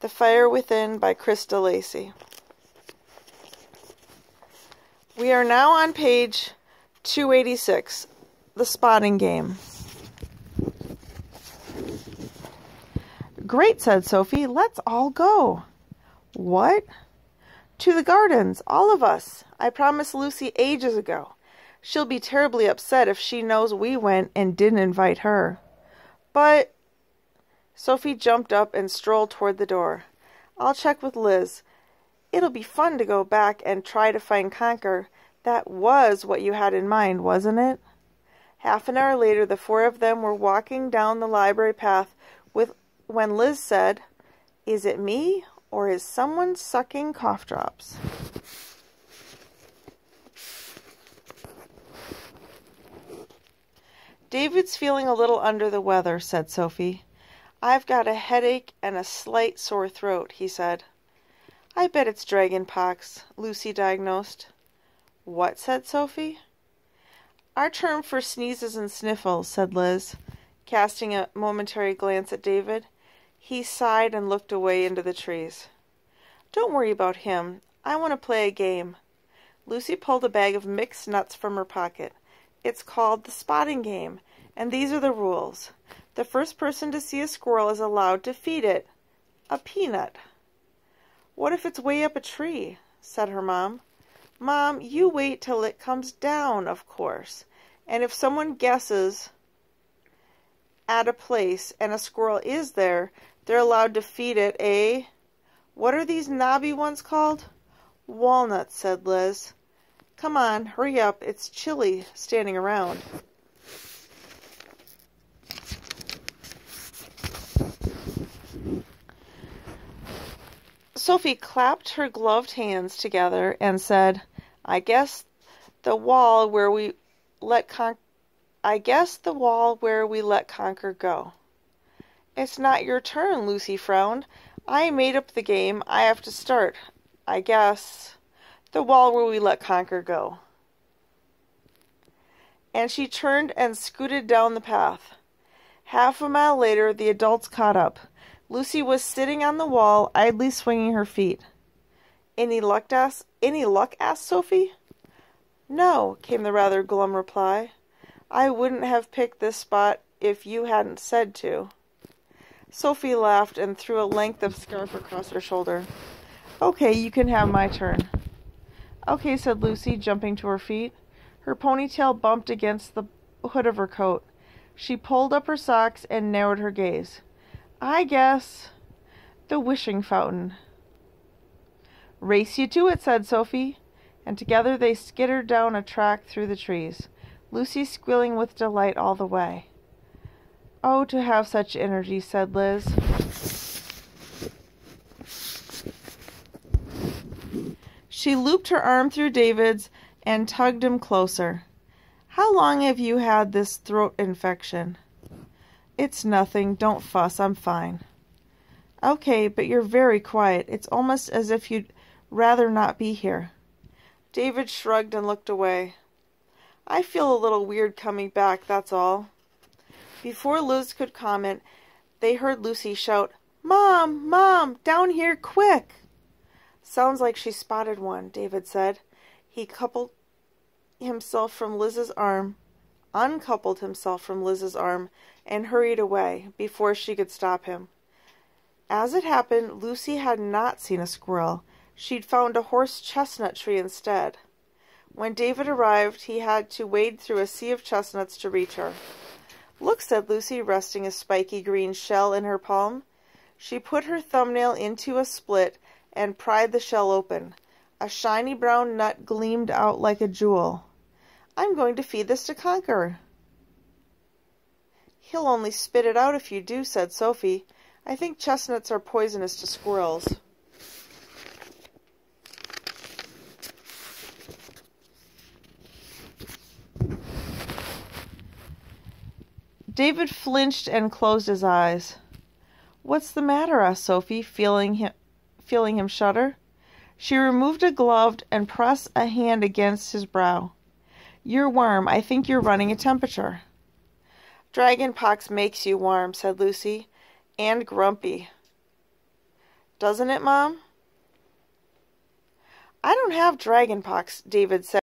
The Fire Within by Krista Lacey. We are now on page 286, The Spotting Game. Great, said Sophie. Let's all go. What? To the gardens, all of us. I promised Lucy ages ago. She'll be terribly upset if she knows we went and didn't invite her. But... Sophie jumped up and strolled toward the door. I'll check with Liz. It'll be fun to go back and try to find Conker. That was what you had in mind, wasn't it? Half an hour later, the four of them were walking down the library path when Liz said, "Is it me, or is someone sucking cough drops?" David's feeling a little under the weather, said Sophie. I've got a headache and a slight sore throat, he said. I bet it's dragon pox, Lucy diagnosed. What? Said Sophie. Our term for sneezes and sniffles, said Liz, casting a momentary glance at David. He sighed and looked away into the trees. Don't worry about him. I want to play a game. Lucy pulled a bag of mixed nuts from her pocket. It's called the spotting game, and these are the rules. The first person to see a squirrel is allowed to feed it a peanut. What if it's way up a tree? Said her mom. Mom, you wait till it comes down, of course. And if someone guesses at a place and a squirrel is there, they're allowed to feed it a... What are these knobby ones called? Walnuts, said Liz. Come on, hurry up. It's chilly standing around. Sophie clapped her gloved hands together and said, I guess the wall where we let Conker go. It's not your turn, Lucy frowned. I made up the game. I have to start. I guess the wall where we let Conker go. And she turned and scooted down the path. Half a mile later, the adults caught up. Lucy was sitting on the wall, idly swinging her feet. Any luck, asked Sophie. No, came the rather glum reply. I wouldn't have picked this spot if you hadn't said to. Sophie laughed and threw a length of scarf across her shoulder. Okay, you can have my turn. Okay, said Lucy, jumping to her feet. Her ponytail bumped against the hood of her coat. She pulled up her socks and narrowed her gaze. I guess the wishing fountain. Race you to it, said Sophie, and together they skittered down a track through the trees, Lucy squealing with delight all the way. Oh, to have such energy, said Liz. She looped her arm through David's and tugged him closer. How long have you had this throat infection? It's nothing. Don't fuss. I'm fine. Okay, but you're very quiet. It's almost as if you'd rather not be here. David shrugged and looked away. I feel a little weird coming back, that's all. Before Liz could comment, they heard Lucy shout, Mom! Mom! Down here, quick! Sounds like she spotted one, David said. He uncoupled himself from Liz's arm, and hurried away before she could stop him. As it happened, Lucy had not seen a squirrel. She'd found a horse chestnut tree instead. When David arrived, he had to wade through a sea of chestnuts to reach her. Look, said Lucy, resting a spiky green shell in her palm. She put her thumbnail into a split and pried the shell open. A shiny brown nut gleamed out like a jewel. I'm going to feed this to Conker. He'll only spit it out if you do, said Sophie. I think chestnuts are poisonous to squirrels. David flinched and closed his eyes. What's the matter? Asked Sophie, feeling him shudder. She removed a glove and pressed a hand against his brow. You're warm. I think you're running a temperature. Dragon pox makes you warm, said Lucy, and grumpy. doesn't it, Mom? I don't have dragon pox, David said.